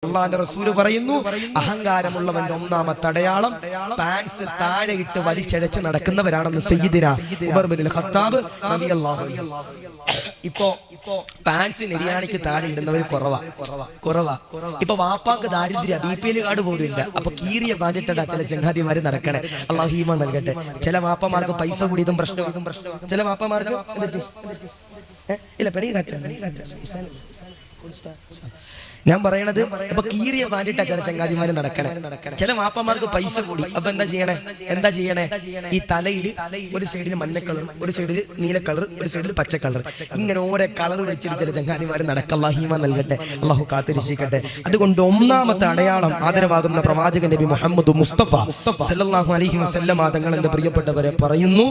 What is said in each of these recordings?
അള്ളാന്റെ റസൂല് പറയുന്നു, അഹങ്കാരമുള്ളവന്റെ ഒന്നാമത്തെ അടയാളം പാൻസ് താഴെ ഇട്ട് വലിച്ചഴച്ച് നടക്കുന്നവരാണെന്ന് സയ്യിദിന ഉമർ ഇബ്നുൽ ഖത്താബ് റളിയല്ലാഹു അൻഹു. ഇപ്പോ പാൻസ് നെരിയാണിക്ക് താഴെ ഇടുന്നവർ കുറവാ. ഇപ്പൊ വാപ്പാക്ക് ദാരിദ്ര്യ BPL കാർഡ് പോലും ഇല്ല. അപ്പൊ കീറിയ പാൻറ്റിട്ട ചില ചങ്ങാതിമാര് നടക്കണേ. അള്ളാഹു ഈമാൻ നൽകട്ടെ. ചില വാപ്പമാർക്ക് പൈസ കൂടിയതും പ്രശ്നം, ചില വാപ്പമാർക്ക് ഇല്ല പെണി ഞാൻ പറയണത്. അപ്പൊ കീറിയ പാൻറ്റിട്ട ചില ചങ്ങാതിമാര് നടക്കണേ. ചില വാപ്പമാർക്ക് പൈസ കൂടി. അപ്പൊ എന്താ ചെയ്യണേ? ഈ തലയിൽ ഒരു സൈഡിൽ മഞ്ഞ കളർ, ഒരു സൈഡിൽ നീല കളർ, ഒരു സൈഡിൽ പച്ച കളർ, ഇങ്ങനെ ഓരോ കളർ വെച്ചിട്ട് ചില ചങ്ങാതിമാര് നടക്ക. അല്ലാഹു ഈമാൻ നൽകട്ടെ, അള്ളാഹു കാത്തിരക്ഷിക്കട്ടെ. അതുകൊണ്ട് ഒന്നാമത്തെ അടയാളം ആദരവാകുന്ന പ്രവാചകൻ നബി മുഹമ്മദ് മുസ്തഫ സല്ലല്ലാഹു അലൈഹി വസല്ലം തങ്ങളുടെ പ്രിയപ്പെട്ടവരെ പറയുന്നു,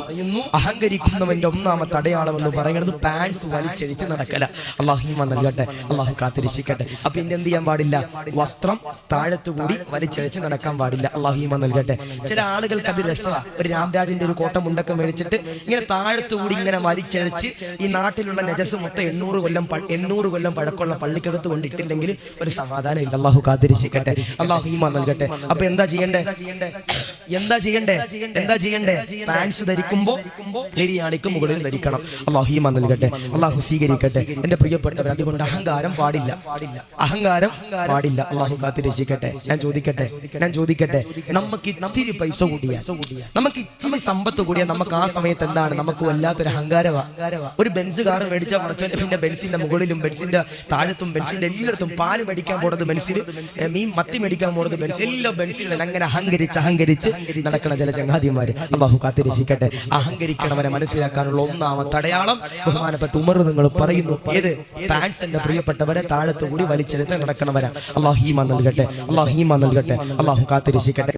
അഹങ്കരിക്കുന്നവന്റെ ഒന്നാമത്തെ അടയാളം എന്ന് പറയുന്നത് പാൻസ് വലിച്ചഴിച്ച് നടക്കല. അള്ളാഹു ഈമാൻ നൽകട്ടെ, അള്ളാഹു കാത്തിരക്ഷിക്കട്ടെ. അപ്പൊ എന്ത് ചെയ്യാൻ പാടില്ല? വസ്ത്രം താഴത്തുകൂടി വലിച്ചഴിച്ച് നടക്കാൻ പാടില്ല. അല്ലാഹു ഈമാൻ നൽകട്ടെ. ചില ആളുകൾക്ക് അത് രസമാണ്. ഒരു രാംരാജിന്റെ ഒരു കോട്ട മുണ്ടൊക്കെ മേടിച്ചിട്ട് ഇങ്ങനെ താഴത്തുകൂടി ഇങ്ങനെ വലിച്ചഴിച്ച് ഈ നാട്ടിലുള്ള നജസ് മൊത്തം 800 കൊല്ലം പഴക്കമുള്ള പള്ളിക്കകത്ത് കൊണ്ടിട്ടില്ലെങ്കിൽ ഒരു സമാധാനം ഇല്ല. അല്ലാഹു കാത്തിരക്ഷിക്കട്ടെ, അല്ലാഹു ഈമാൻ നൽകട്ടെ. അപ്പൊ എന്താ ചെയ്യണ്ടേ? പാൻസ് ധരിക്കുമ്പോ നെരിയാണിക്ക് മുകളിൽ ധരിക്കണം. അല്ലാഹു ഈമാൻ നൽകട്ടെ, അല്ലാഹു സ്വീകരിക്കട്ടെ. എന്റെ പ്രിയപ്പെട്ടവർ, അതുകൊണ്ട് അഹങ്കാരം പാടില്ല. അള്ളാഹു കാത്തിരക്ഷിക്കട്ടെ. ഞാൻ ചോദിക്കട്ടെ, നമുക്ക് ഇത്തിരി പൈസ കൂടിയാ, നമുക്ക് ഇച്ചിരി സമ്പത്ത് കൂടിയാൽ നമുക്ക് ആ സമയത്ത് എന്താണ്? നമുക്ക് വല്ലാത്തൊരു അഹങ്കാരമാ. ഒരു ബെൻസ് കാർ മേടിച്ചാൽ കുറച്ചോന്റെ പിന്നെ ബെൻസിന്റെ മുകളിലും ബെൻസിന്റെ താഴത്തും ബെൻസിന്റെ എല്ലായിടത്തും പാല് മേടിക്കാൻ പോണത് ബെൻസിൽ, മത്തി മേടിക്കാൻ പോണത് ബെൻസ്, എല്ലാം ബെൻസിൽ അങ്ങനെ അഹങ്കരിച്ച് നടക്കണ ചില ചങ്ങാതിമാര്. അള്ളാഹു കാത്തിരക്ഷിക്കട്ടെ. അഹങ്കരിക്കണവനെ മനസ്സിലാക്കാനുള്ള ഒന്നാമത്തെ അടയാളം ബഹുമാനപ്പെട്ട ഉമർ നിങ്ങൾ പറയുന്നു, ഏത്? പാൻസിന്റെ പ്രിയപ്പെട്ടവരെ താഴത്തു കൂടി വലിച്ചെടുത്ത് നടക്കണവരാ. അല്ലാഹു ഈമാൻ നൽകട്ടെ, അല്ലാഹു കാത്തിരക്ഷിക്കട്ടെ.